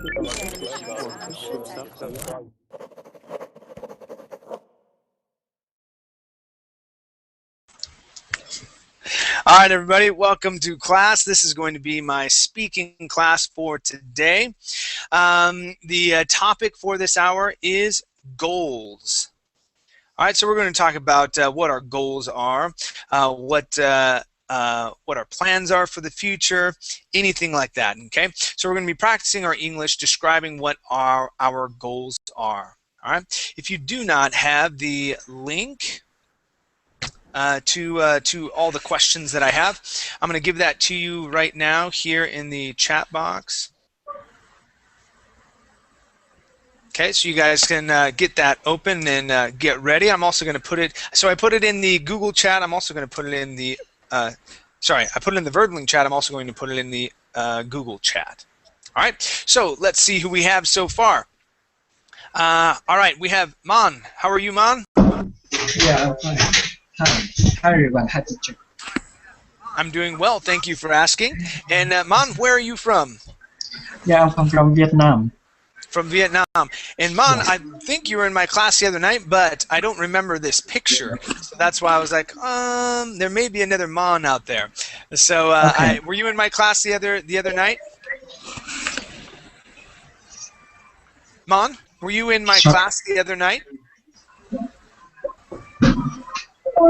All right, everybody, welcome to class. This is going to be my speaking class for today. The topic for this hour is goals. All right, so we're going to talk about what our goals are, what our plans are for the future, anything like that, okay? So we're going to be practicing our English, describing what our goals are, all right? If you do not have the link to all the questions that I have, I'm going to give that to you right now here in the chat box. Okay, so you guys can get that open and get ready. I'm also going to put it, so I put it in the Google chat. I'm also going to put it in the, sorry, I put it in the Verdling chat. I'm also going to put it in the Google chat. All right, so let's see who we have so far. All right, we have Man. How are you, Man? Yeah, I'm fine. Hi everyone. Hi teacher. I'm doing well. Thank you for asking. And Man, where are you from? Yeah, I'm from Vietnam. From Vietnam. And Man, Yes. I think you were in my class the other night, but I don't remember this picture. So that's why I was like, there may be another Man out there. So Okay. were you in my class the other night? Man, were you in my Sure. class the other night?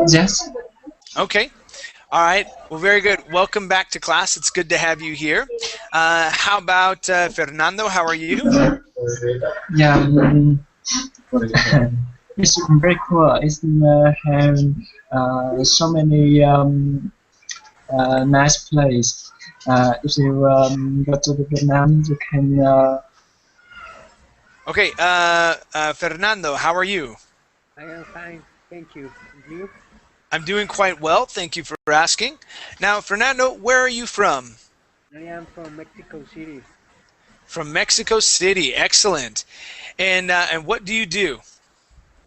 Yes. Okay. All right. Well, very good. Welcome back to class. It's good to have you here. How about Fernando? How are you? Yeah. It's very cool. It's have so many nice place. If you go to the Vietnam, you can. Okay. Fernando, how are you? I am fine, thank you. And you? I'm doing quite well. Thank you for asking. Now, Fernando, where are you from? I am from Mexico City. From Mexico City. Excellent. And what do you do?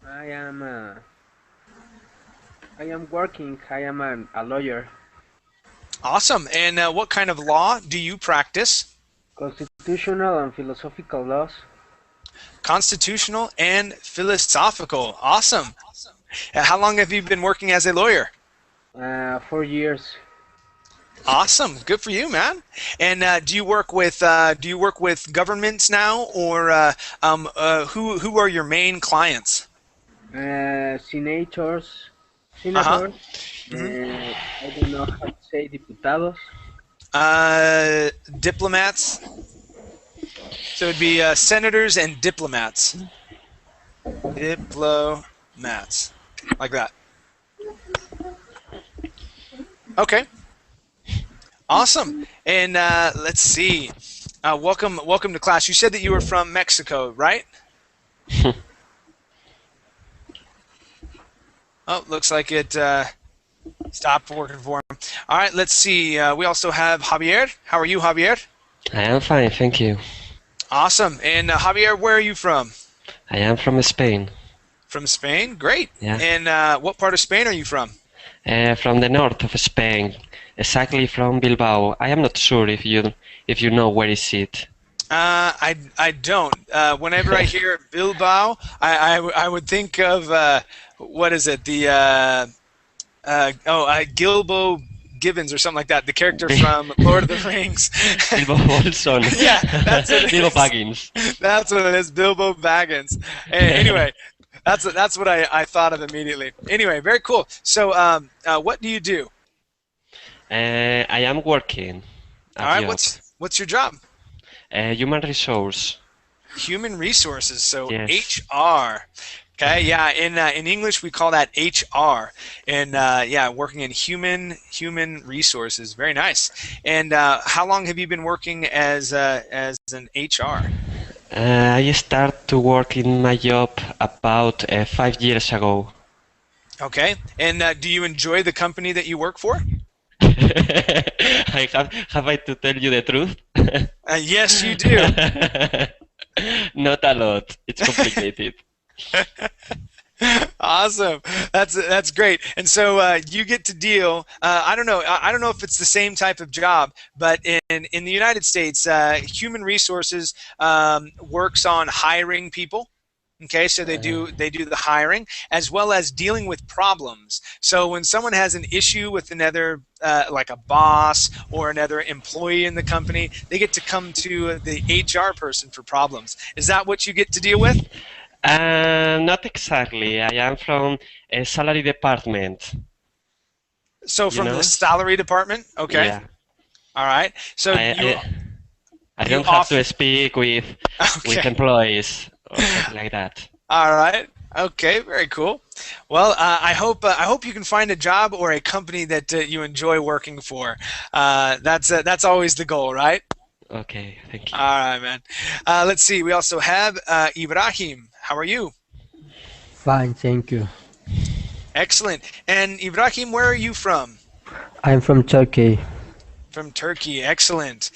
I am working. I am a lawyer. Awesome. And what kind of law do you practice? Constitutional and philosophical laws. Constitutional and philosophical. Awesome. How long have you been working as a lawyer? 4 years. Awesome. Good for you, man. And do you work with governments now, or who are your main clients? Senators. Uh-huh. I don't know how to say diputados. Diplomats. So it'd be senators and diplomats. Diplomats. Like that. Okay. Awesome. And let's see. Welcome to class. You said that you were from Mexico, right? Oh, looks like it stopped working for him. All right, let's see. We also have Javier. How are you, Javier? I am fine, thank you. Awesome. And Javier, where are you from? I am from Spain. From Spain? Great. Yeah. And what part of Spain are you from? From the north of Spain, exactly from Bilbao. I am not sure if you know where is it. I don't. Whenever I hear Bilbao, I would think of what is it? The Gilbo Gibbons or something like that. The character from Lord of the Rings. Bilbo Bolson. Yeah, that's it. Bilbo Baggins. That's what it is. Bilbo Baggins. Anyway, that's what I thought of immediately. Anyway, very cool. So, what do you do? I am working. All right. What's your job? Human resource. Human resources. So Yes. HR. Okay. Yeah. In English we call that HR. And yeah, working in human resources. Very nice. And how long have you been working as an HR? I start to work in my job about 5 years ago. Okay. And do you enjoy the company that you work for? Have I to tell you the truth? Yes, you do. Not a lot. It's complicated. Awesome. That's great. And so you get to deal. I don't know. I don't know if it's the same type of job, but in the United States, human resources works on hiring people. Okay, so they do the hiring as well as dealing with problems. So when someone has an issue with another, like a boss or another employee in the company, they get to come to the HR person for problems. Is that what you get to deal with? Not exactly. I am from a salary department, So you from the know? salary department, okay, Yeah. all right. So I, you I, I you don't have off to speak with okay, employees or something like that. all right, okay, very cool. Well, I hope you can find a job or a company that you enjoy working for. That's always the goal, right? Okay, thank you. All right, man. Let's see. We also have Ibrahim. How are you? Fine, thank you. Excellent. And Ibrahim, where are you from? I'm from Turkey. From Turkey. Excellent.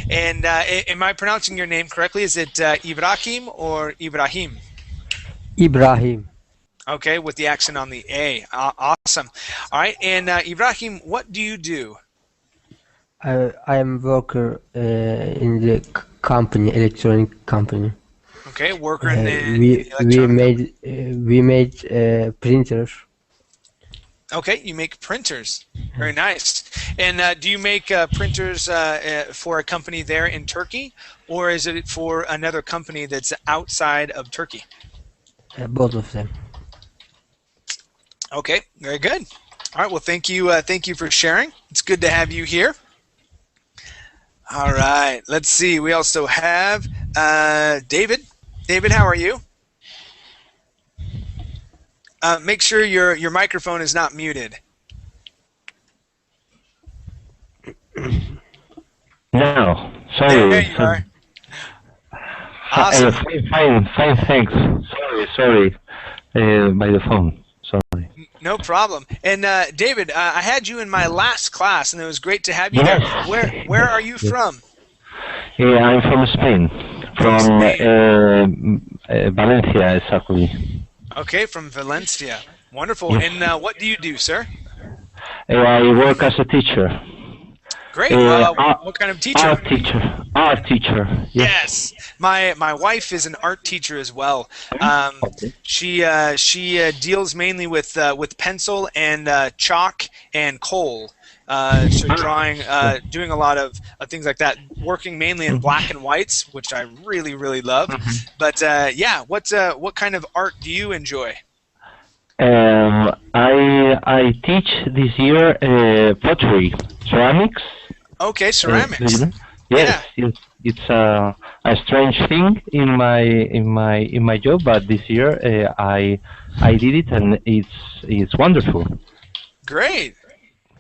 And am I pronouncing your name correctly? Is it Ibrahim or Ibrahim? Ibrahim. Okay, with the accent on the A. Awesome. All right. And Ibrahim, what do you do? I am worker in the company, electronic company. Okay, worker in the We electronic company. made printers. Okay, you make printers. Very nice. And do you make printers for a company there in Turkey, or is it for another company that's outside of Turkey? Both of them. Okay, very good. All right, well, thank you for sharing. It's good to have you here. All right, let's see. We also have David. David, how are you? Make sure your microphone is not muted. No, There sorry. you are. Awesome. Fine, thanks. Sorry, by the phone. Sorry. No problem. And David, I had you in my last class, and it was great to have you there. Yes. Where are you Yes. from? Yeah, I'm from Spain, From from Spain. Valencia, exactly. Okay, from Valencia. Wonderful. Yes. And what do you do, sir? I work as a teacher. Great. What kind of teacher? Art teacher. Yes, Yes. my wife is an art teacher as well. Okay. She deals mainly with pencil and chalk and coal. So drawing, doing a lot of things like that. Working mainly in black and whites, which I really love. But yeah, what kind of art do you enjoy? I teach this year pottery, ceramics. Okay, Do you ceramics. know? Yeah. Yes. It's a strange thing in my job, but this year I did it and it's wonderful. Great.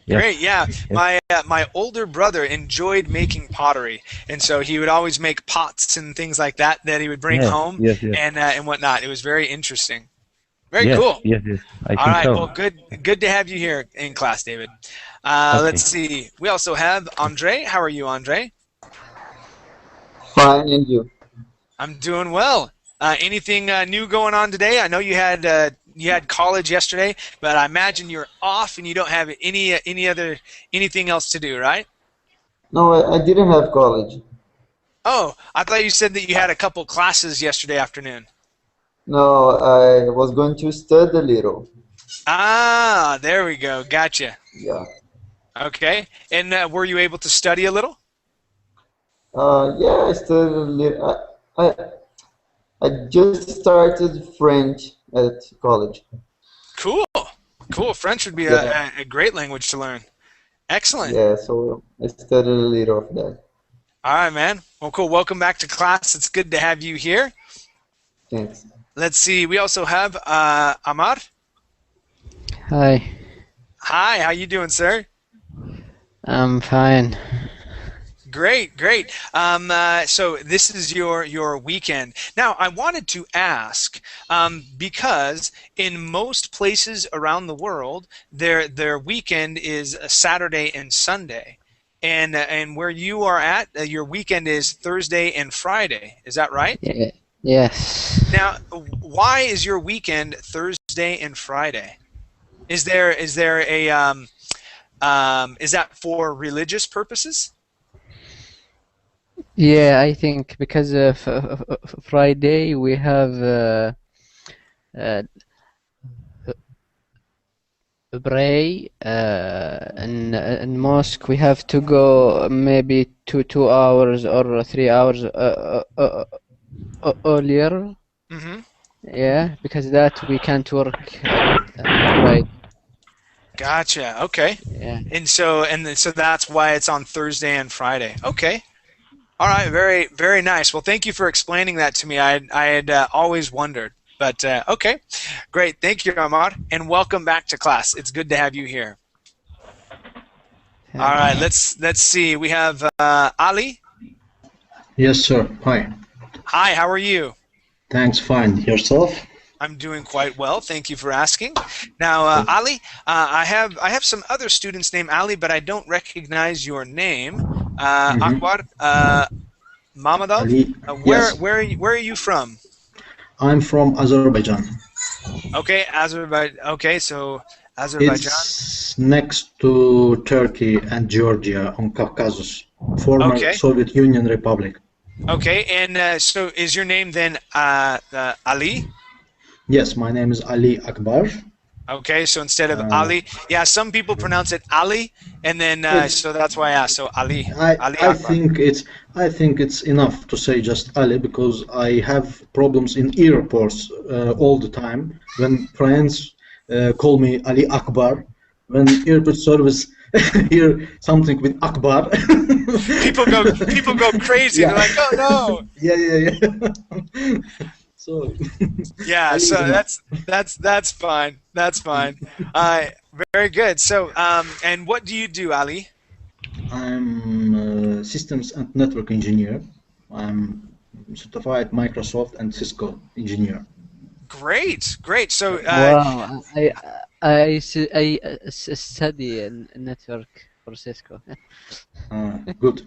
Yes. Great, yeah. Yes. My older brother enjoyed making pottery, and so he would always make pots and things like that that he would bring Yes. home Yes. and whatnot. It was very interesting. Very Yes. cool. Yes. I All think right, so. well, good to have you here in class, David. Okay. Let's see. We also have Andre. How are you, Andre? Fine, and you? I'm doing well. Anything new going on today? I know you had college yesterday, but I imagine you're off and you don't have anything else to do, right? No, I didn't have college. Oh, I thought you said that you had a couple classes yesterday afternoon. No, I was going to study a little. Ah, there we go. Gotcha. Yeah. Okay. And were you able to study a little? Yeah, I studied a little. I just started French at college. Cool. Cool. French would be Yeah. a great language to learn. Excellent. Yeah, so I studied a little of that. All right, man. Well, cool. Welcome back to class. It's good to have you here. Thanks. Let's see. We also have Amar. Hi, Hi. How you doing, sir? I'm fine. Great, great. So this is your weekend. Now, I wanted to ask because in most places around the world, their weekend is a Saturday and Sunday, and where you are at, your weekend is Thursday and Friday. Is that right? Yes. Now, why is your weekend Thursday Thursday and Friday? Is there a is that for religious purposes? Yeah, I think because Friday we have uh, pray in mosque. We have to go maybe 2 hours or 3 hours earlier. Mm-hmm. Yeah, because that we can't work Friday. Gotcha. Okay. Yeah. So that's why it's on Thursday and Friday. Okay. All right. Very very nice. Well, thank you for explaining that to me. I had always wondered. But okay, great. Thank you, Ahmad, and welcome back to class. It's good to have you here. All right. Let's see. We have Ali. Yes, sir. Hi. Hi. How are you? Thanks. Fine. Yourself? I'm doing quite well. Thank you for asking. Now, Ali, I have some other students named Ali, but I don't recognize your name. Akbar, Mamadov. Ali. Yes. Where are you from? I'm from Azerbaijan. Okay, Azerbaijan. Okay, so Azerbaijan. It's next to Turkey and Georgia on Caucasus, former Okay. Soviet Union Republic. Okay, and so is your name then Ali? Yes, my name is Ali Akbar. Okay, so instead of Ali, yeah, some people pronounce it Ali, and then so that's why I asked. So Ali, Ali I Akbar. think it's enough to say just Ali because I have problems in airports all the time when friends call me Ali Akbar. When airport service hear something with Akbar, people go crazy. Yeah. They're like, oh no. yeah. So Yeah, Ali so is enough. that's fine. That's fine. Very good. So, and what do you do, Ali? I'm a systems and network engineer. I'm certified Microsoft and Cisco engineer. Great, great. So, Wow, I study in network for Cisco. Good.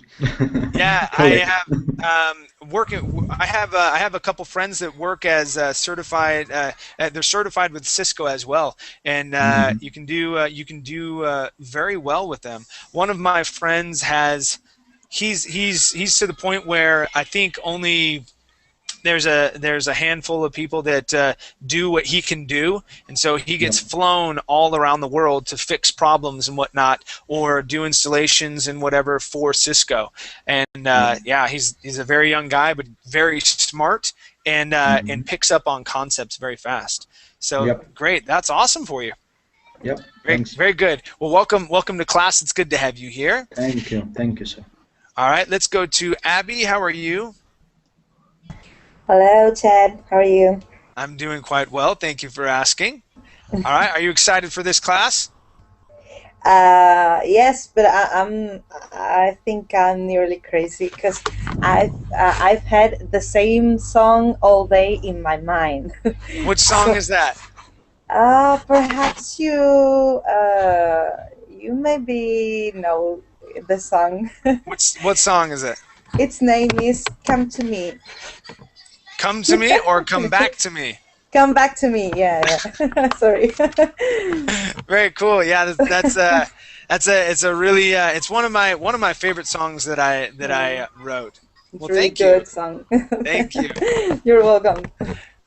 yeah, I Correct. have working. I have a couple friends that work as certified. They're certified with Cisco as well, and Mhm. you can do very well with them. One of my friends has. He's to the point where I think only there's a handful of people that do what he can do, and so he Yeah. gets flown all around the world to fix problems and whatnot, or do installations and whatever for Cisco. And yeah, he's a very young guy, but very smart, and picks up on concepts very fast. So Yep. great, that's awesome for you. Yep. Very Thanks. very good. Well, welcome to class. It's good to have you here. Thank you, sir. All right, let's go to Abby. How are you? Hello, Chad. How are you? I'm doing quite well. Thank you for asking. All right. Are you excited for this class? Yes, but I think I'm nearly crazy because I've had the same song all day in my mind. Which song is that? Perhaps you maybe know the song. What song is it? Its name is "Come to Me." Come to me or come back to me? Come back to me. Yeah. Sorry. Very cool. Yeah, it's a really it's one of my favorite songs that I wrote. It's Well, really thank good you. song. Thank you. You're welcome.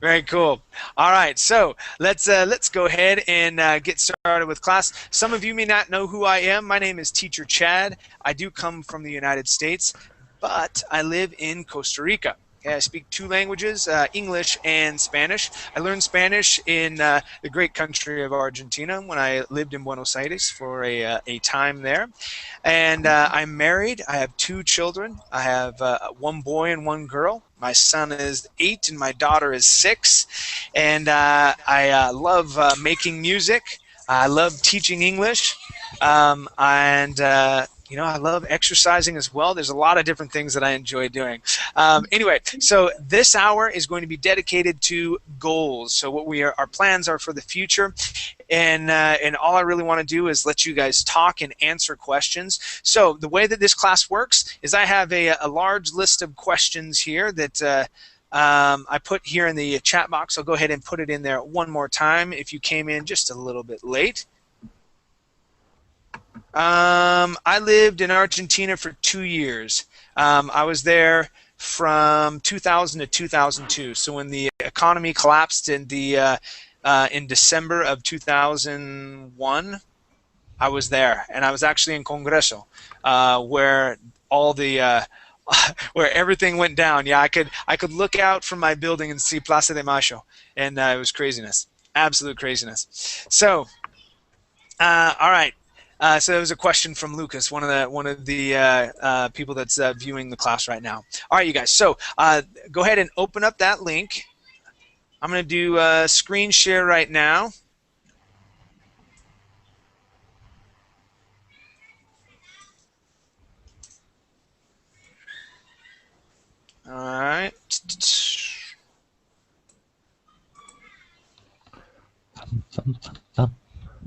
Very cool. All right, so let's go ahead and get started with class. Some of you may not know who I am. My name is Teacher Chad. I do come from the United States, but I live in Costa Rica. Okay, I speak two languages, English and Spanish. I learned Spanish in the great country of Argentina when I lived in Buenos Aires for a time there. And I'm married. I have two children. I have one boy and one girl. My son is 8 and my daughter is 6. And I love making music. I love teaching English. And you know, I love exercising as well. There's a lot of different things that I enjoy doing. Anyway, so this hour is going to be dedicated to goals. So what our plans are for the future, and all I really want to do is let you guys talk and answer questions. So the way that this class works is I have a large list of questions here that I put here in the chat box. I'll go ahead and put it in there one more time if you came in just a little bit late. I lived in Argentina for 2 years. I was there from 2000 to 2002. So when the economy collapsed in December of 2001, I was there, and I was actually in Congreso, where all the where everything went down. Yeah, I could look out from my building and see Plaza de Mayo, and it was craziness, absolute craziness. So, all right. So there was a question from Lucas, one of the people that's viewing the class right now. All right, you guys. So go ahead and open up that link. I'm going to do screen share right now. All right.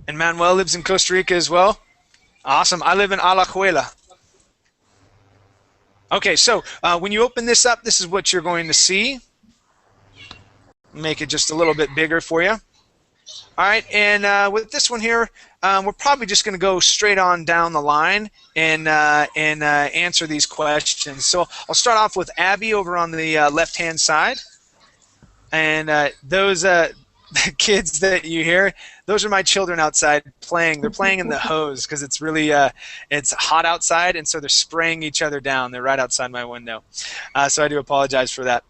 And Manuel lives in Costa Rica as well. Awesome. I live in Alajuela. Okay, so when you open this up, this is what you're going to see. Make it just a little bit bigger for you. All right, and with this one here, we're probably just going to go straight on down the line and answer these questions. So I'll start off with Abby over on the left-hand side. And those kids that you hear, those are my children outside playing. They're playing in the hose because it's really it's hot outside, and so they're spraying each other down. They're right outside my window. So I do apologize for that.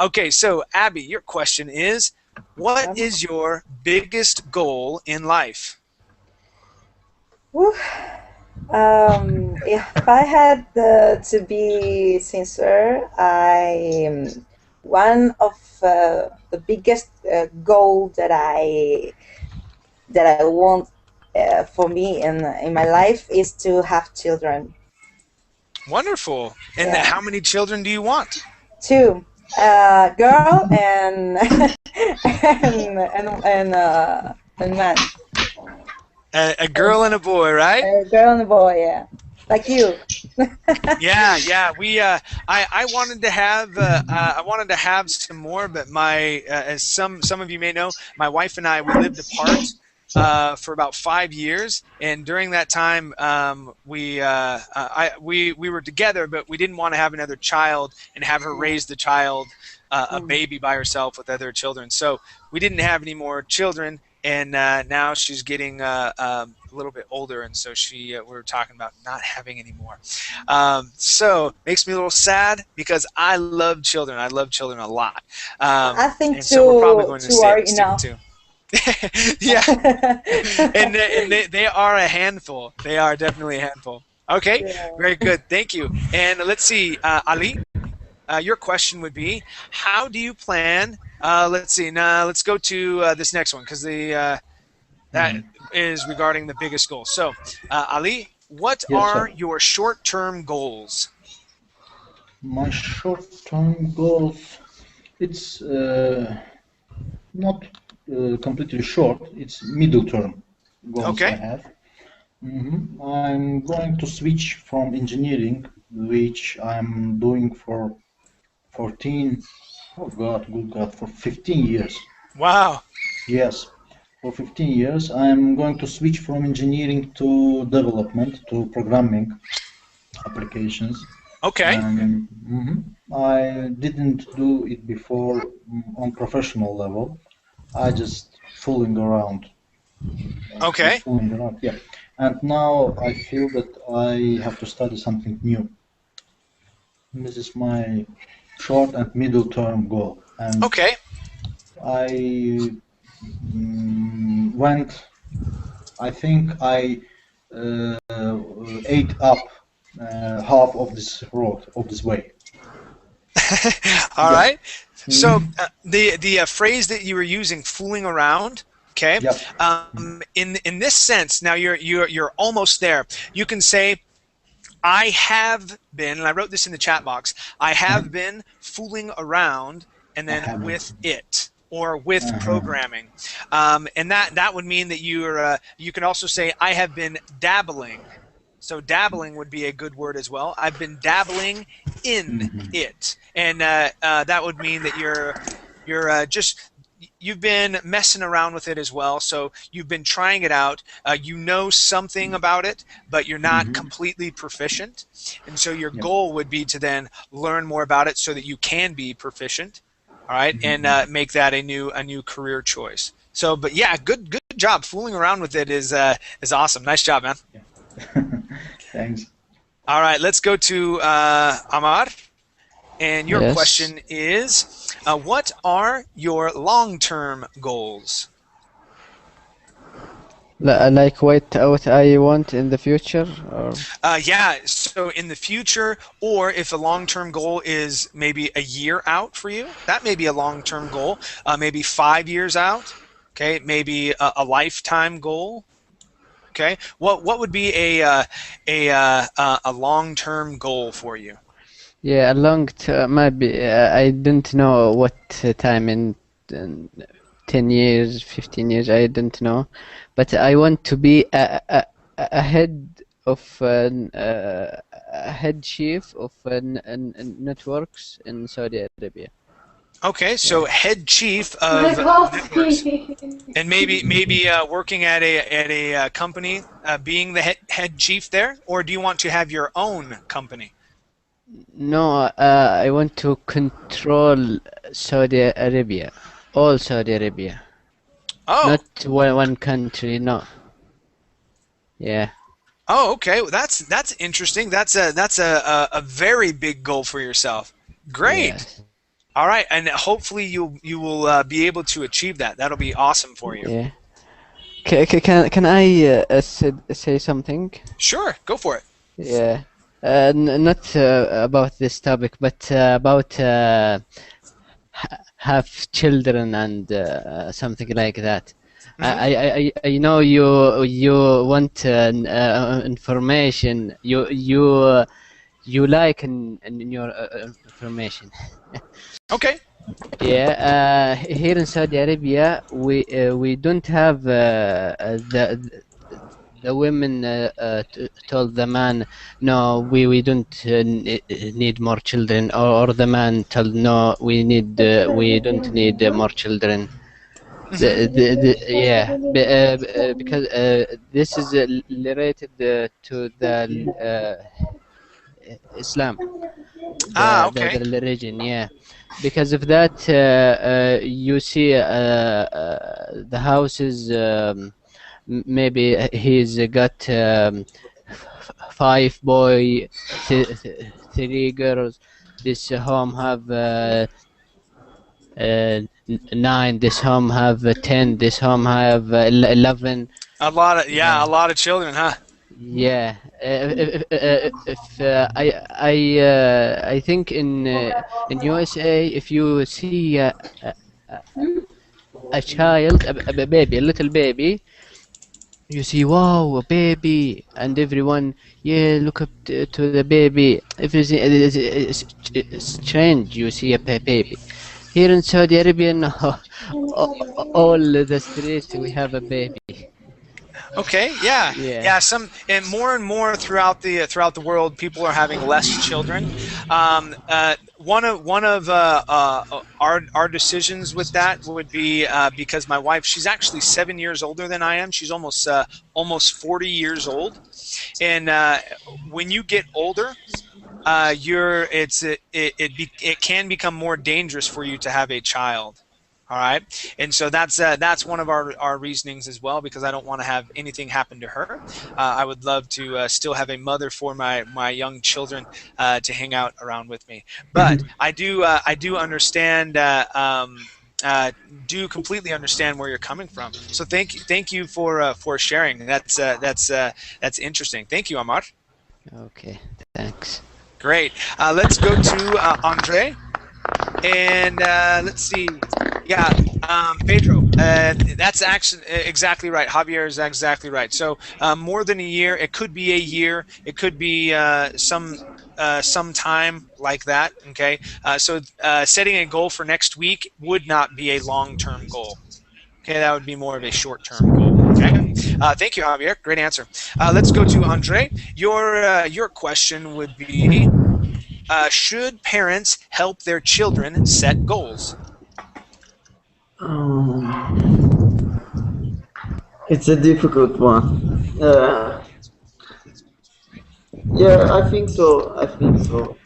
Okay, so Abby, your question is, what is your biggest goal in life? If I had to be sincere, one of the biggest goal that I want for me in my life is to have children. Wonderful. And Yeah. how many children do you want? 2, girl and and man. A girl and a boy, right? A girl and a boy, yeah, like you. Yeah. We I wanted to have some more, but my as some of you may know, my wife and I, we lived apart for about 5 years, and during that time we were together, but we didn't want to have another child and have her raise the child, a baby by herself with other children. So we didn't have any more children. And now she's getting a little bit older, and so we were talking about not having any more. So makes me a little sad because I love children. I love children a lot. I think and so we're probably going to two are stick enough. to. Yeah, and they are a handful. They are definitely a handful. Okay, Yeah. very good. Thank you. And let's see, Ali. Your question would be, how do you plan? Let's see. Now let's go to this next one because that is regarding the biggest goal. So, Ali, what Yes, are sir. your short-term goals? My short-term goals, it's not completely short, it's middle-term goals Okay. I have. I'm going to switch from engineering, which I'm doing for 14, oh God, good God, for 15 years. Wow. Yes, for 15 years. I'm going to switch from engineering to development, to programming applications. Okay. I didn't do it before on professional level. I just fooling around. Okay. Fooling around, yeah. And now I feel that I have to study something new. This is my short and middle term goal. And Okay. I went, I think I ate up half of this road, of this way. All Yeah. right. So the phrase that you were using, fooling around. Okay. Yep. In this sense, now you're almost there. You can say, I have been, and I wrote this in the chat box, I have been fooling around, and then with it, or with programming. And that would mean that you can also say, I have been dabbling. So dabbling would be a good word as well. I've been dabbling in it, and that would mean that you're just you've been messing around with it as well. So you've been trying it out. You know something about it, but you're not completely proficient. And so your goal would be to then learn more about it so that you can be proficient. All right, and make that a new career choice. So, but yeah, good job. Fooling around with it is awesome. Nice job, man. Thanks. All right, let's go to Amar. And your Yes. question is, what are your long-term goals? Like what I want in the future, or Yeah, so in the future, or if a long-term goal is maybe a year out for you, that may be a long-term goal. Maybe 5 years out. Okay, maybe a lifetime goal. Okay, what would be a long-term goal for you? yeah, a long term. Maybe I don't know what time in 10 years, 15 years. I don't know, but I want to be a head of a head chief of networks in Saudi Arabia. Okay, so head chief of networks, and maybe working at a company, being the head chief there, or do you want to have your own company? No, I want to control Saudi Arabia, all Saudi Arabia, Oh, not one country. No. Yeah. oh, okay. Well, that's interesting. That's a very big goal for yourself. Great. Yes. All right, and hopefully you will be able to achieve that. That'll be awesome for you. Yeah. Can I say something? Sure, go for it. Yeah. Not about this topic, but about have children and something like that. I know you want information. You like in your information. Okay. Yeah, here in Saudi Arabia, we don't have the women told the man, no, we don't need more children, or the man told, no, we don't need more children. Yeah, because this is related to the Islam, Okay. the religion, yeah. Because of that, you see the houses. Maybe he's got 5 boy, 3 girls. This home have 9. This home have 10. This home have 11. A lot of children, huh? Yeah, if I think in USA, if you see a child, a baby, a little baby, you see, wow, a baby, and everyone, yeah, look up to the baby. Everything is strange. You see a baby. Here in Saudi Arabia, no, all the streets we have a baby. Okay, yeah. Yeah. Some and more throughout the world, people are having less children. One of our decisions with that would be because my wife, she's actually 7 years older than I am. She's almost 40 years old, and when you get older, it can become more dangerous for you to have a child. All right, and so that's one of our reasonings as well, because I don't want to have anything happen to her. I would love to still have a mother for my young children to hang out around with me. But I do understand. Do completely understand where you're coming from. So thank you for sharing. That's interesting. Thank you, Amar. Okay, thanks. Great. Let's go to Andre. And let's see. Yeah, Pedro, that's actually exactly right. Javier is exactly right. So more than a year. It could be a year. It could be some time like that. Okay. So setting a goal for next week would not be a long-term goal. Okay, that would be more of a short-term goal. Okay. Thank you, Javier. Great answer. Let's go to Andre. Your question would be, should parents help their children set goals? It's a difficult one. Yeah, I think so. I think so.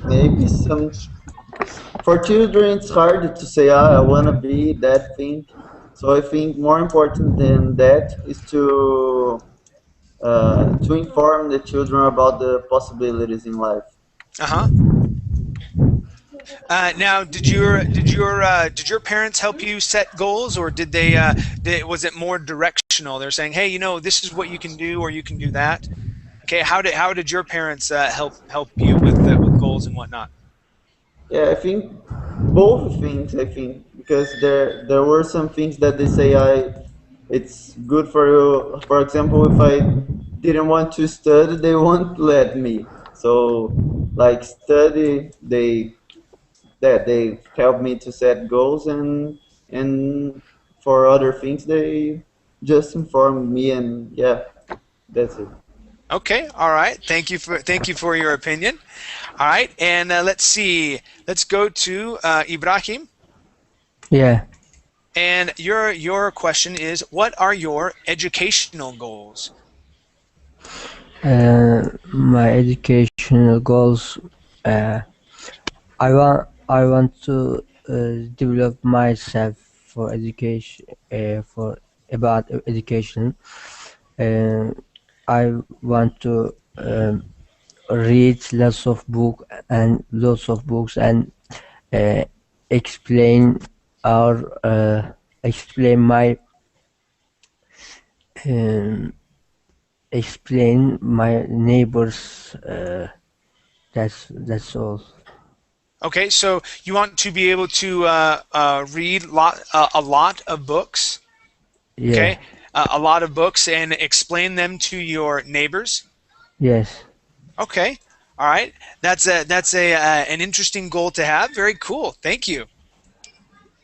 Maybe some for children, it's hard to say, I want to be that thing. So I think more important than that is to inform the children about the possibilities in life. Uh-huh. Now, did your parents help you set goals, or did they? Was it more directional? They're saying, hey, this is what you can do, or you can do that. Okay, how did your parents help you with goals and whatnot? Yeah, I think both things. I think because there were some things that they say it's good for you. For example, if I didn't want to study, they won't let me. So like study, they help me to set goals, and for other things they just inform me, and yeah, that's it. Okay, all right. Thank you for your opinion. All right, and let's see. Let's go to Ibrahim. Yeah. And your question is, what are your educational goals? My educational goals. Uh, I want to develop myself for education. For about education. Uh, I want to read lots of books and uh, explain our explain my um, explain my neighbors. That's all. Okay, so you want to be able to read a lot of books, Yeah. okay? A lot of books and explain them to your neighbors. Yes. Okay, all right. That's an interesting goal to have. Very cool. Thank you.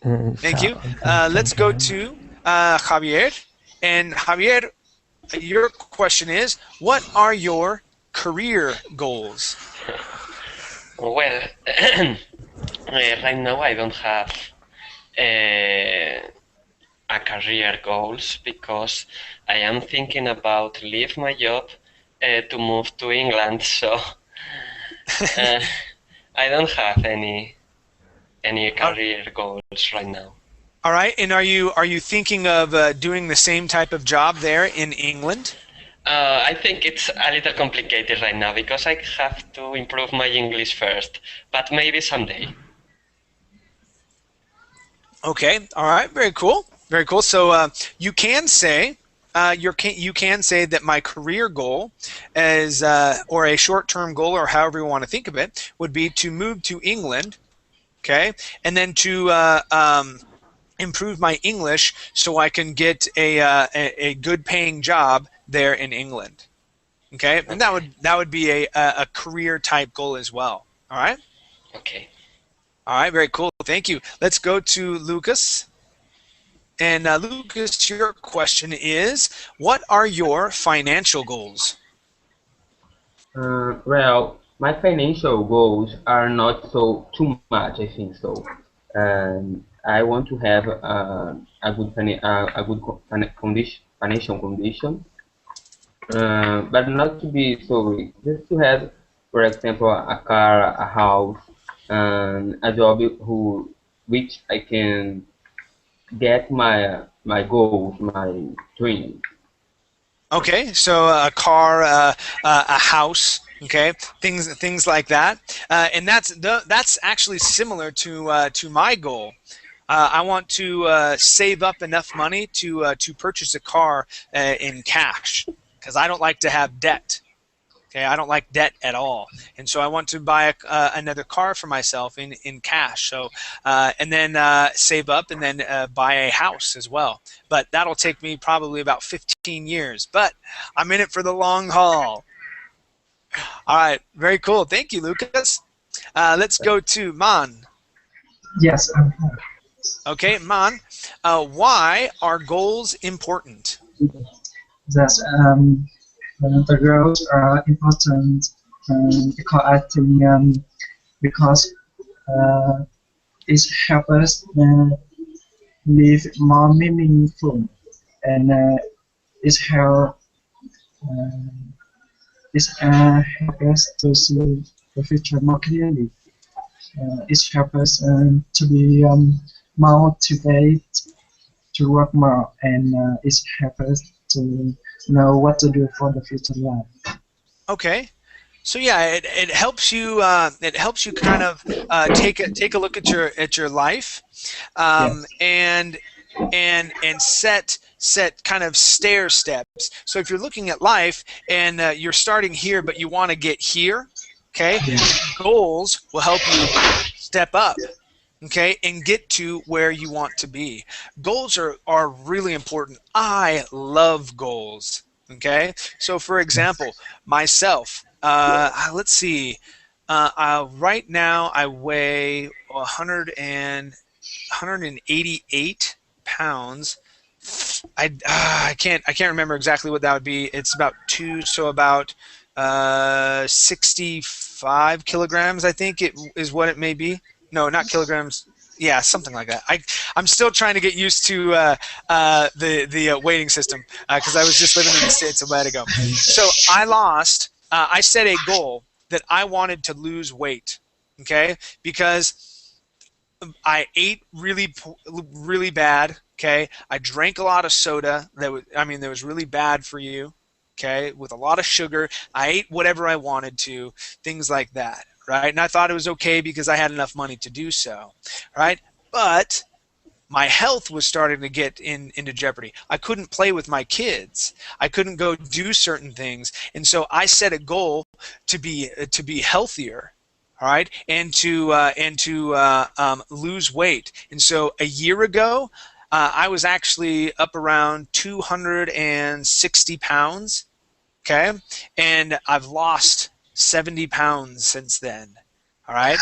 Thank you. Let's Thank you go very much. to Javier. And Javier, your question is, what are your career goals? Well, right now I don't have uh, a career goals because I am thinking about leave my job to move to England. So I don't have any career goals right now. All right. And are you thinking of doing the same type of job there in England? I think it's a little complicated right now because I have to improve my English first, but maybe someday. Okay. All right. Very cool. Very cool. So you can say you can say that my career goal is or a short-term goal, or however you want to think of it, would be to move to England. Okay, and then to improve my English so I can get a good paying job there in England. Okay, and that would be a career type goal as well. All right. Okay. All right. Very cool. Thank you. Let's go to Lucas. And Lucas, your question is, what are your financial goals? Well, my financial goals are not so too much, I think so. I want to have a good financial condition, but not to be so rich. Just to have, for example, a car, a house, and a job which I can get my goals, my dreams. Okay, so a car, a house, okay, things like that, and that's actually similar to my goal. I want to save up enough money to purchase a car in cash because I don't like to have debt. Okay, I don't like debt at all, and so I want to buy another car for myself in cash. So, and then save up, and then buy a house as well. But that'll take me probably about 15 years. But I'm in it for the long haul. All right, very cool. Thank you, Lucas. Let's go to Man. Yes, I'm here. Okay, Man, why are goals important? that the girls are important because I think because uh, it helps us live more meaningful and it help uh, it help us to see the future more clearly. It helps us to be motivated to work more and it helps us to know what to do for the future life. Okay. So yeah, it helps you kind of take a look at your life, Yes. and set kind of stair steps. So if you're looking at life and you're starting here, but you want to get here, okay, goals will help you step up, okay, and get to where you want to be. Goals are really important. I love goals. Okay, so for example, myself, let's see, right now I weigh 188 pounds. I can't remember exactly what that would be. It's about about 65 kilograms, I think it is what it may be. No, not kilograms. Yeah, something like that. I'm still trying to get used to the weighting system because I was just living in the States a while ago. So I set a goal that I wanted to lose weight, okay, because I ate really bad. Okay, I drank a lot of soda that was really bad for you. Okay, with a lot of sugar. I ate whatever I wanted to, things like that. Right, and I thought it was okay because I had enough money to do so. Right, but my health was starting to get into jeopardy. I couldn't play with my kids. I couldn't go do certain things, and so I set a goal to be healthier. All right, and to lose weight. And so a year ago, I was actually up around 260 pounds. Okay, and I've lost 70 pounds since then. All right,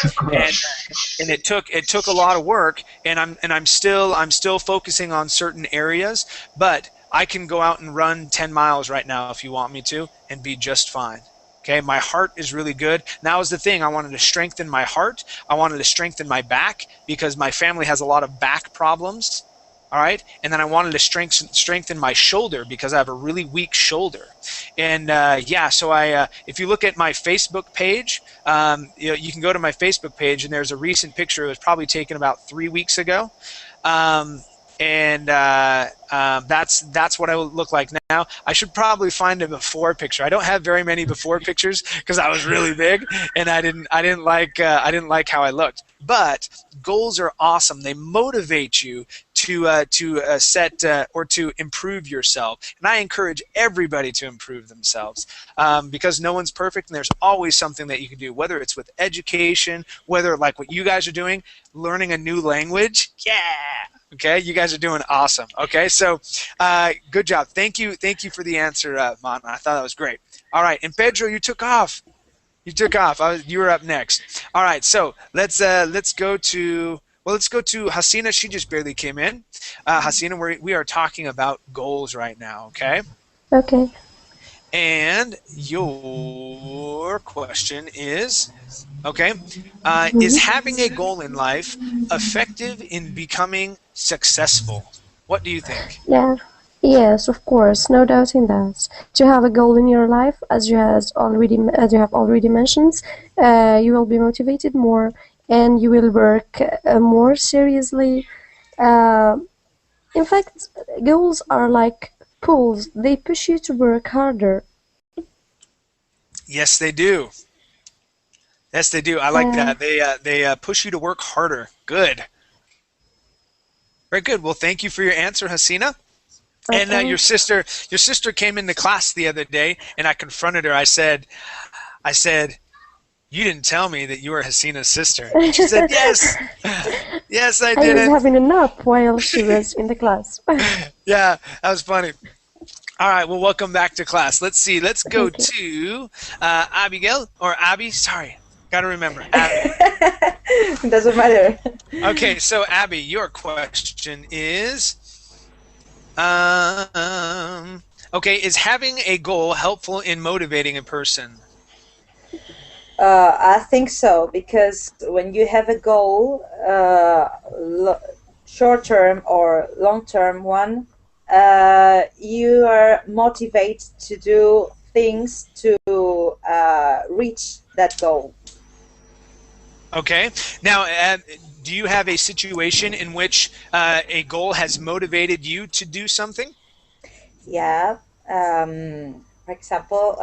and it took a lot of work, and I'm still focusing on certain areas, but I can go out and run 10 miles right now if you want me to, and be just fine. Okay, my heart is really good. Now is the thing, I wanted to strengthen my heart. I wanted to strengthen my back because my family has a lot of back problems. All right, and then I wanted to strengthen my shoulder because I have a really weak shoulder. And yeah, so if you look at my Facebook page, you can go to my Facebook page, and there's a recent picture. It was probably taken about 3 weeks ago. And that's what I look like now. I should probably find a before picture. I don't have very many before pictures because I was really big, and I didn't like how I looked. But goals are awesome. They motivate you to set or to improve yourself, and I encourage everybody to improve themselves because no one's perfect, and there's always something that you can do. Whether it's with education, whether like what you guys are doing, learning a new language, yeah. Okay, you guys are doing awesome. Okay, so good job. Thank you for the answer, Mana. I thought that was great. All right, and Pedro, you took off. You were up next. All right, so let's go to Hasina. She just barely came in. Hasina, we are talking about goals right now. Okay. Okay. And your question is, okay, is having a goal in life effective in becoming successful? What do you think? Yeah. Yes, of course, no doubt in that. To have a goal in your life, as you have already mentioned, you will be motivated more, and you will work more seriously. Uh, in fact, goals are like pulls; they push you to work harder. Yes, they do. Yes, they do. I like that. They push you to work harder. Good. Very good. Well, thank you for your answer, Hasina. Okay. And your sister came into class the other day, and I confronted her. I said, you didn't tell me that you were Hasina's sister. And she said, yes. Yes, I did. I was having a nap while she was in the class. Yeah, that was funny. All right, well, welcome back to class. Let's see. Let's go to Abigail, or Abby. Sorry, got to remember. Abby. Doesn't matter. Okay, so Abby, your question is, Okay, is having a goal helpful in motivating a person? I think so because when you have a goal, short term or long term one, you are motivated to do things to reach that goal. Okay. Now, do you have a situation in which a goal has motivated you to do something? Yeah. For example,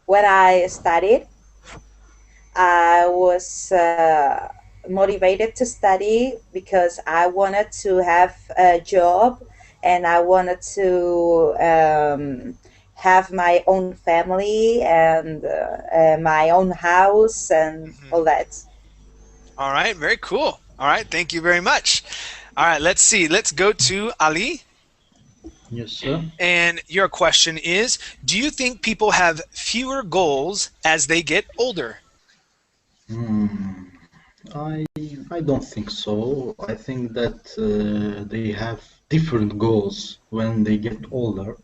when I studied, I was motivated to study because I wanted to have a job and I wanted to have my own family and my own house and Mhm. all that. All right, very cool. All right, thank you very much. All right, let's see. Let's go to Ali. Yes, sir. And your question is, do you think people have fewer goals as they get older? Hmm. I I don't think so. I think that they have different goals when they get older,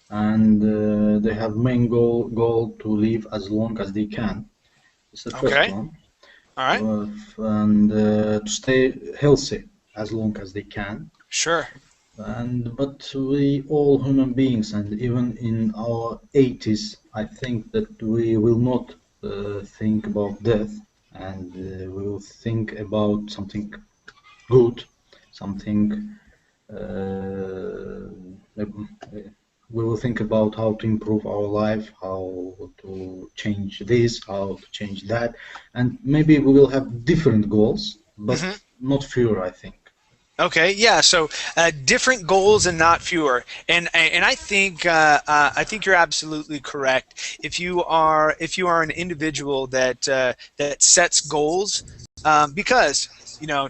and they have main goal to live as long as they can. It's the first Okay. one, All right. and to stay healthy as long as they can. Sure. And but we all human beings, and even in our 80s, I think that we will not think about death, and we will think about something good, something. Uh, we will think about how to improve our life, how to change this, how to change that, and maybe we will have different goals, but Hmm. not fewer, I think. Okay, yeah. So different goals and not fewer. And I think you're absolutely correct. If you are an individual that sets goals, because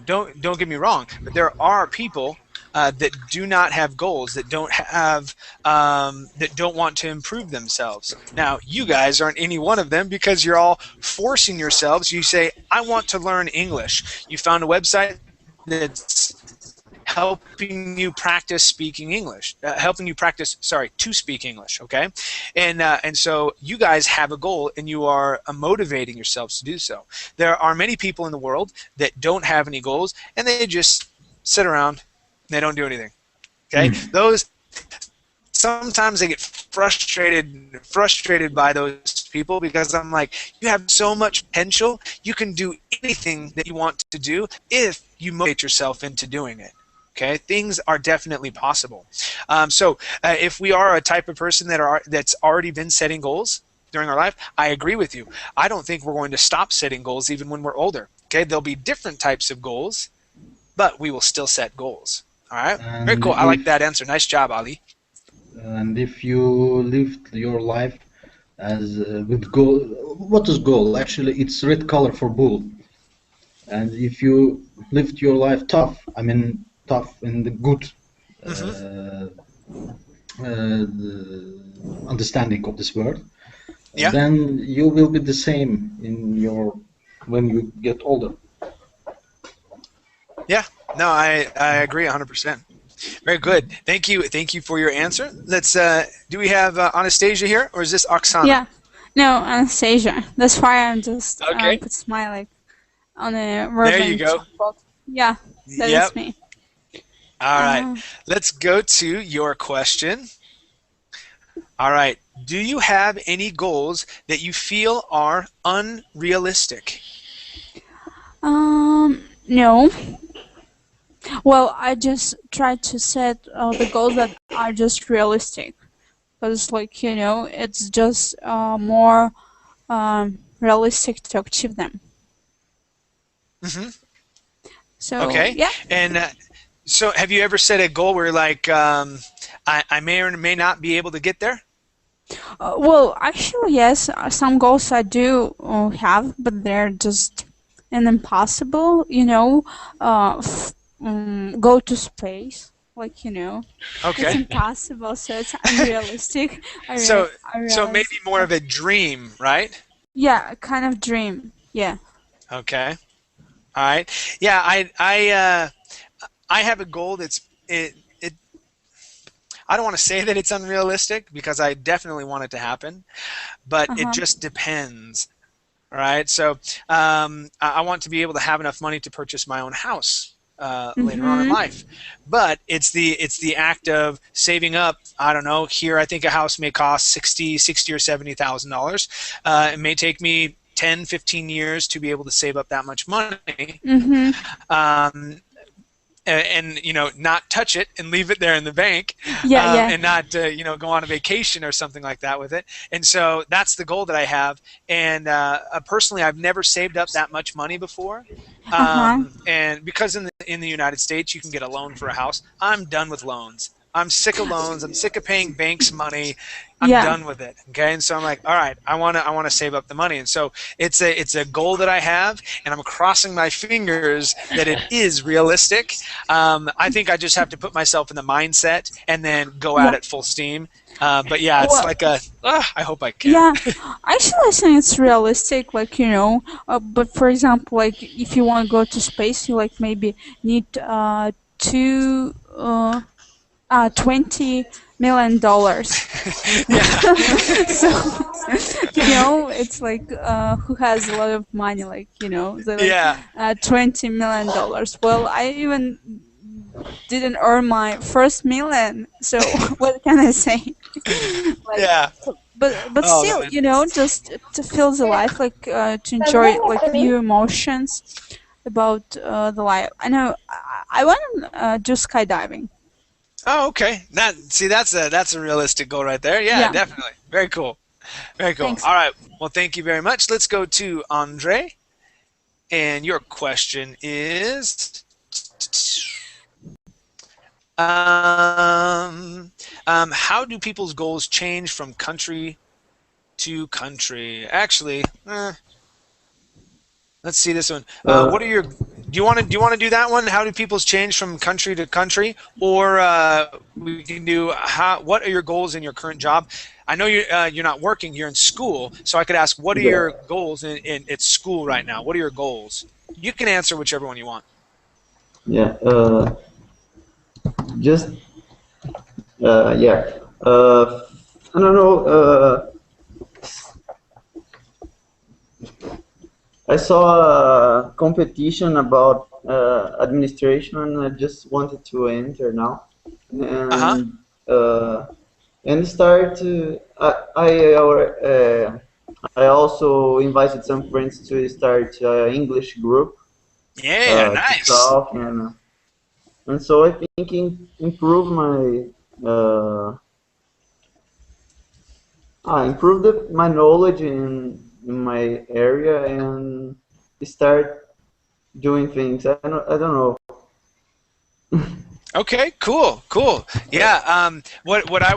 don't get me wrong, but there are people that do not have goals, that don't want to improve themselves. Now, you guys aren't any one of them because you're all forcing yourselves. You say, "I want to learn English." You found a website that's helping you practice speaking English, helping you practice, sorry, to speak English. Okay, and so you guys have a goal, and you are motivating yourselves to do so. There are many people in the world that don't have any goals, and they just sit around. They don't do anything. Okay, Mm. those sometimes I get frustrated by those people because I'm like, you have so much potential. You can do anything that you want to do if you motivate yourself into doing it. Okay, things are definitely possible. So if we are a type of person that's already been setting goals during our life, I agree with you. I don't think we're going to stop setting goals even when we're older. Okay, there'll be different types of goals, but we will still set goals. All right, very And cool. I like that if answer. Nice job, Ali. and if you lived your life as with goal, what is goal? Actually, it's red color for bull. And if you lived your life tough, I mean tough in the good Hmm. uh, the understanding of this word, Yeah. then you will be the same in your when you get older. Yeah, no, I agree 100%. Very good. Thank you for your answer. Let's. Do we have Anastasia here, or is this Oksana? Yeah. No, Anastasia. That's why I'm just Okay, put smile like on a there you Robin go. chatbot. Yeah, that is Yep. me. All right. Uh, Let's go to your question. All right. Do you have any goals that you feel are unrealistic? no. Well, I just try to set the goals that are just realistic, because like it's just more realistic to achieve them. Hmm. So Okay. yeah. And so, have you ever set a goal where like I may or may not be able to get there? Well, actually, yes. Some goals I do have, but they're just an impossible. Go to space. Like it's Okay. impossible. So it's unrealistic. So I so realize. maybe more of a dream, right? Yeah, kind of dream. Yeah. Okay. All right. Yeah, I have a goal that's it I don't want to say that it's unrealistic because I definitely want it to happen, but it just depends. All right, so I want to be able to have enough money to purchase my own house later on in life, but it's the act of saving up. I don't know. Here, I think a house may cost $60 or $70,000. It may take me 10, 15 years to be able to save up that much money. And not touch it and leave it there in the bank, and not go on a vacation or something like that with it. And so that's the goal that I have. And personally, I've never saved up that much money before. And because in the United States you can get a loan for a house, I'm done with loans. I'm sick of loans. I'm sick of paying banks money. I'm done with it. Okay, and so I'm like, all right, I want to save up the money, and so it's a goal that I have, and I'm crossing my fingers that it is realistic. I think I just have to put myself in the mindset and then go at it full steam. But yeah, it's like I hope I can. Yeah, actually, I think it's realistic. Like but for example, like if you want to go to space, you like maybe need $20 million. So it's like who has a lot of money, like they're like, $20 million. Well, I even didn't earn my first million, so what can I say? But still, just to feel the life, like to enjoy like new emotions about the life. I know I want to do skydiving. Oh, okay. That's a realistic goal right there. Yeah, definitely. Very cool. Very cool. Thanks. All right. Well, thank you very much. Let's go to Andre. And your question is, how do people's goals change from country to country? Actually, let's see this one. What are your? Do you want to do that one? How do people's change from country to country? Or we can do what are your goals in your current job? I know you're not working. You're in school, so I could ask, what are your goals at school right now? What are your goals? You can answer whichever one you want. Yeah. Just. Yeah. I don't know. I saw a competition about administration, and I just wanted to enter now, and start. I also invited some friends to start English group. Yeah, nice. To talk and so I think improve my knowledge in my area and start doing things. I don't know. Okay, cool. Yeah, what I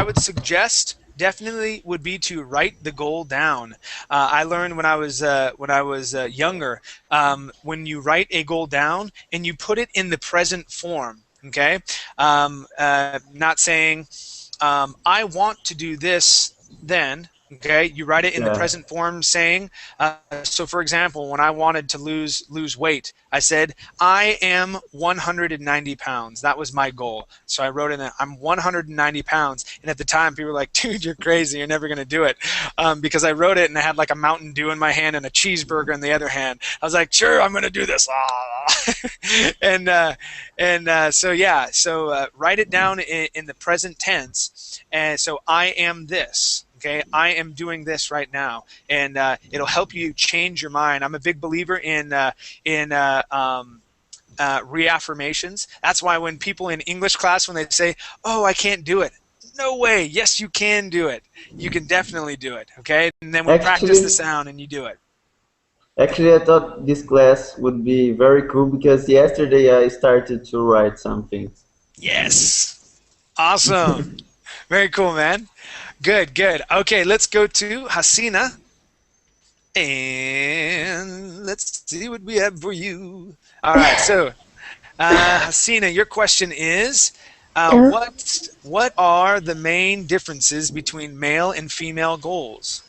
would suggest definitely would be to write the goal down. I learned when I was younger, when you write a goal down and you put it in the present form. Okay, not saying I want to do this then. Okay, you write it in the present form, saying, so for example, when I wanted to lose weight, I said, I am 190 pounds. That was my goal. So I wrote in that, I'm 190 pounds. And at the time, people were like, dude, you're crazy. You're never going to do it. Because I wrote it and I had like a Mountain Dew in my hand and a cheeseburger in the other hand. I was like, sure, I'm going to do this. So write it down in the present tense. And so I am this. Okay, I am doing this right now, and it'll help you change your mind. I'm a big believer in reaffirmations. That's why when people in English class, when they say, "Oh, I can't do it," no way. Yes, you can do it. You can definitely do it. Okay, and then we practice the sound, and you do it. Actually, I thought this class would be very cool because yesterday I started to write some things. Yes, awesome, very cool, man. Good. Okay, let's go to Hasina. And let's see what we have for you. All right, so Hasina, your question is, what are the main differences between male and female goals?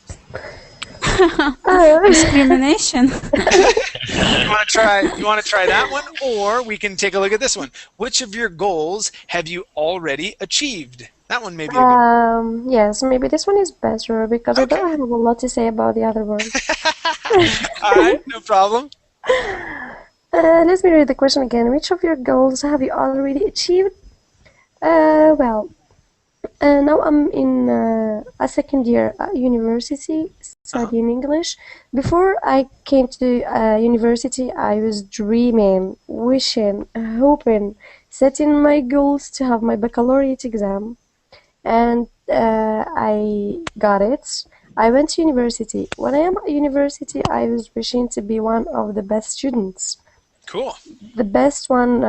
Discrimination. You want to try that one, or we can take a look at this one. Which of your goals have you already achieved? That one may be a good one. Yes, maybe this one is better because I Okay. don't have a lot to say about the other one. All right, no problem. Let me read the question again. Which of your goals have you already achieved? Well, now I'm in a second year at university studying English. Before I came to university, I was dreaming, wishing, hoping, setting my goals to have my baccalaureate exam. And I got it. I went to university. When I am at university, I was wishing to be one of the best students. Cool. The best one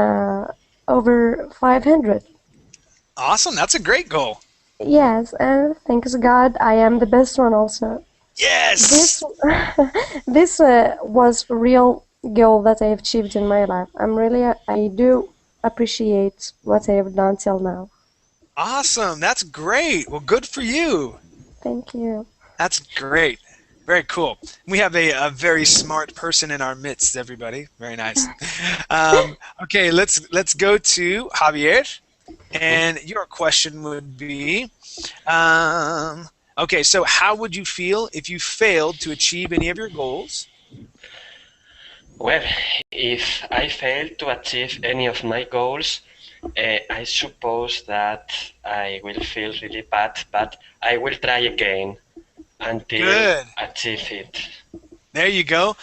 over 500. Awesome. That's a great goal. Yes, and thanks God, I am the best one also. Yes. This was a real goal that I have achieved in my life. I do appreciate what I have done till now. Awesome. That's great. Well, good for you. Thank you. That's great. Very cool. We have a very smart person in our midst, everybody. Very nice. Okay, let's go to Javier. And your question would be, okay, so how would you feel if you failed to achieve any of your goals? Well, if I fail to achieve any of my goals, I suppose that I will feel really bad, but I will try again until achieve it. There you go.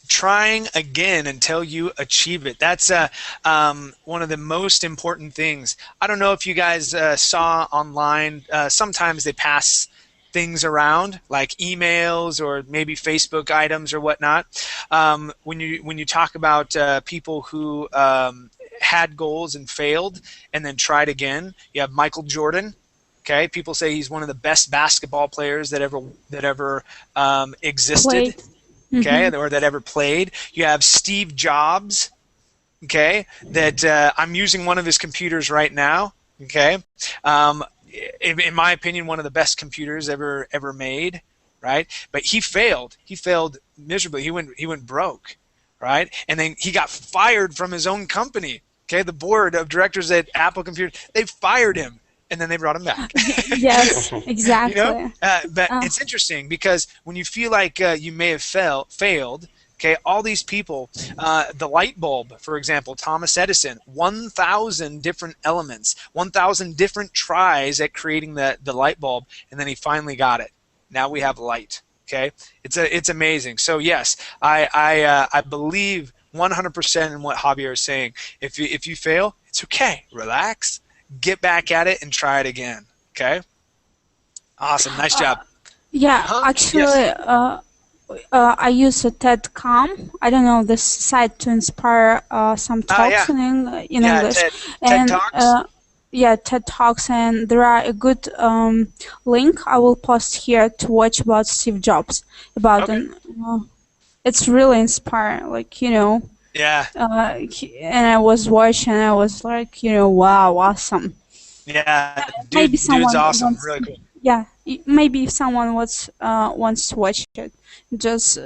Trying again until you achieve it. That's one of the most important things. I don't know if you guys saw online, sometimes they pass things around like emails or maybe Facebook items or whatnot. When you talk about people who had goals and failed and then tried again, you have Michael Jordan. Okay, people say he's one of the best basketball players that ever existed. Okay, or that ever played. You have Steve Jobs. Okay, that I'm using one of his computers right now. Okay, in my opinion, one of the best computers ever made. Right, but he failed. He failed miserably. He went broke. Right, and then he got fired from his own company. Okay, the board of directors at Apple Computers, they fired him. And then they brought him back. Yes, exactly. You know? But it's interesting because when you feel like you may have failed, okay, all these people, the light bulb, for example, Thomas Edison, 1,000 different elements, 1,000 different tries at creating the light bulb, and then he finally got it. Now we have light. Okay, it's amazing. So yes, I believe 100% in what Javier is saying. If you fail, it's okay. Relax. Get back at it and try it again. Okay. Awesome. Nice job. Yeah, actually, Yes. I use a TED.com. I don't know this site to inspire some talks in English. TED Talks. Yeah, TED Talks, and there are a good link I will post here to watch about Steve Jobs. It's really inspiring. Like Yeah. And I was watching. I was like, wow, awesome. Yeah. Maybe someone dude's awesome. wants, Really cool. Yeah, maybe if someone wants to watch it, just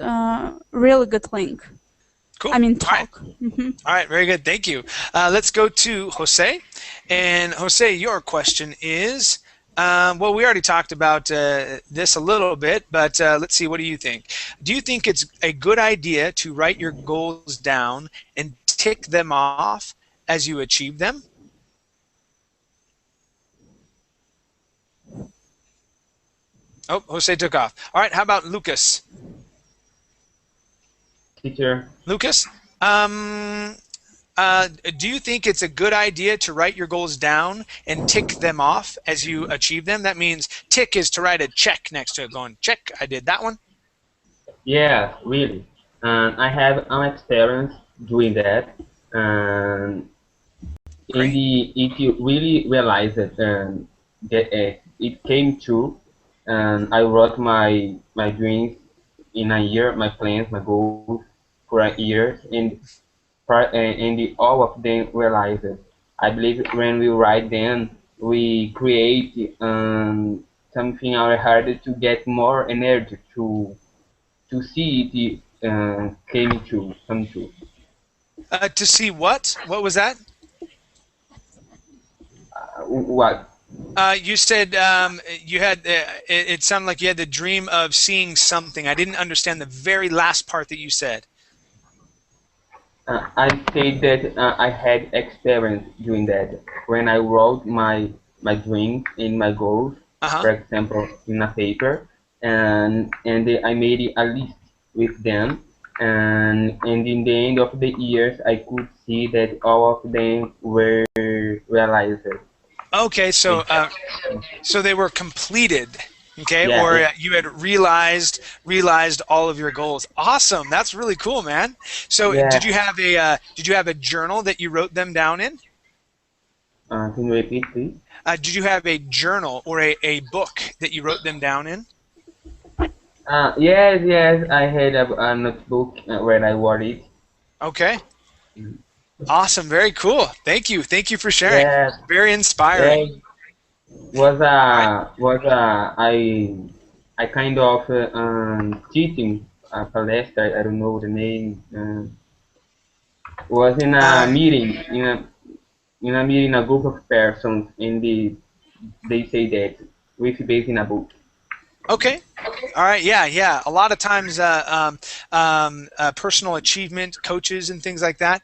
really good link. Cool. I mean, talk. All right. All right, very good. Thank you. Let's go to Jose. And Jose, your question is, well, we already talked about this a little bit, but let's see. What do you think? Do you think it's a good idea to write your goals down and tick them off as you achieve them? Oh, Jose took off. All right. How about Lucas? Teacher. Lucas, do you think it's a good idea to write your goals down and tick them off as you achieve them? That means tick is to write a check next to it, going, check, I did that one. Yeah, really. I have an experience doing that. It really realized that it came true. And I wrote my dreams in a year, my plans, my goals for a year, and all of them realized it. I believe when we write them, we create something in our heart to get more energy to to see it come true. To see what? What was that? What? You said you had. It sounded like you had the dream of seeing something. I didn't understand the very last part that you said. I said that I had experience doing that when I wrote my dreams and my goals, for example, in a paper, and I made a list with them, and in the end of the years, I could see that all of them were realized. Okay, so so they were completed. Okay, Yeah, or you had realized all of your goals. Awesome, that's really cool, man. So yeah. did you have a journal that you wrote them down in? Can you repeat, please? Did you have a journal or a book that you wrote them down in? Yes, I had a notebook where I wrote it. Okay. Awesome, very cool. Thank you for sharing. Yeah, Very inspiring. was I kind of teaching palestra. I don't know the name. Was in a meeting in a meeting a group of persons, and they say that with based in a book. Okay. All right. Yeah. A lot of times, personal achievement coaches and things like that,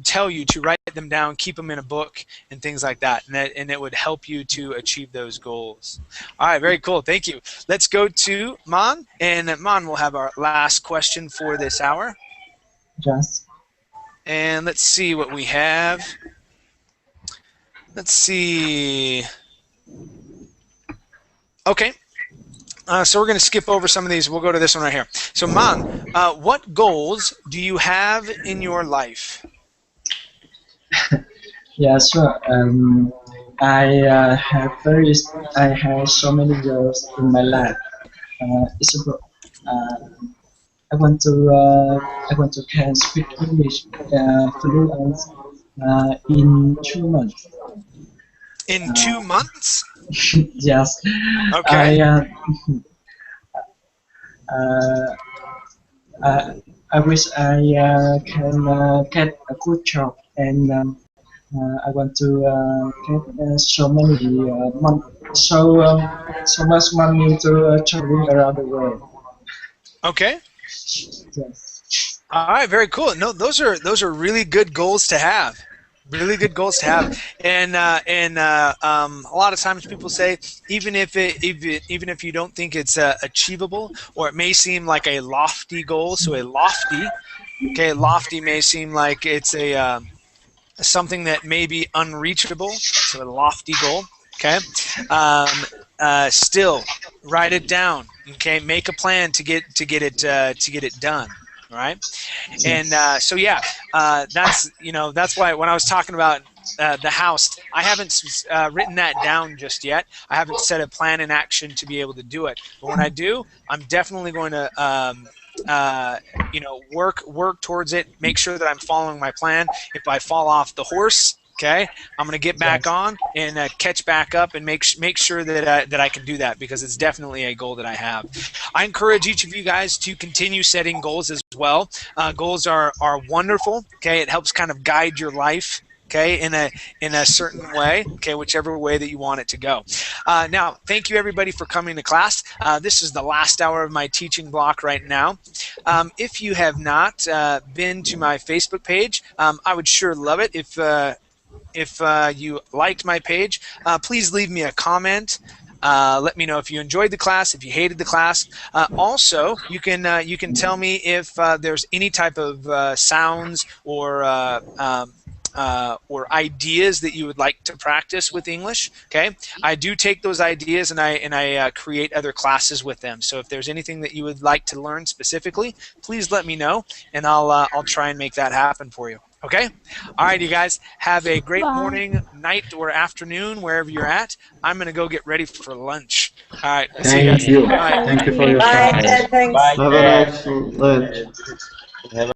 tell you to write them down, keep them in a book, and things like that, and it would help you to achieve those goals. All right. Very cool. Thank you. Let's go to Mon, and Mon will have our last question for this hour. Yes. And let's see what we have. Let's see. Okay. So we're going to skip over some of these. We'll go to this one right here. So, Man, what goals do you have in your life? Yeah, sure. I have so many goals in my life. I want to can speak English fluent in 2 months. In 2 months? Yes. Okay. I wish I can get a good job, and I want to get so much money to traveling around the world. Okay. Yes. All right. Very cool. No, those are really good goals to have. Really good goals to have, and a lot of times people say even if you don't think it's achievable, or it may seem like a lofty goal. So lofty may seem like it's a something that may be unreachable. So a lofty goal. Okay, still write it down. Okay, make a plan to get it done. All right, and so yeah, that's why when I was talking about the house, I haven't written that down just yet. I haven't set a plan in action to be able to do it. But when I do, I'm definitely going to work towards it. Make sure that I'm following my plan. If I fall off the horse, okay, I'm going to get back on and catch back up and make sure that I can do that, because it's definitely a goal that I have. I encourage each of you guys to continue setting goals as well. Goals are wonderful. Okay, it helps kind of guide your life. Okay, in a certain way. Okay, whichever way that you want it to go. Now, thank you everybody for coming to class. This is the last hour of my teaching block right now. If you have not been to my Facebook page, I would sure love it if you liked my page. Please leave me a comment. Let me know if you enjoyed the class, if you hated the class. Also, you can tell me if there's any type of sounds or ideas that you would like to practice with English. Okay, I do take those ideas and I create other classes with them. So if there's anything that you would like to learn specifically, please let me know, and I'll try and make that happen for you. Okay? All right, you guys, have a great morning, night, or afternoon, wherever you're at. I'm going to go get ready for lunch. All right. See you guys. Thank you. Bye. Thank you for your Bye. time. Thanks. Bye. Have an excellent lunch. Have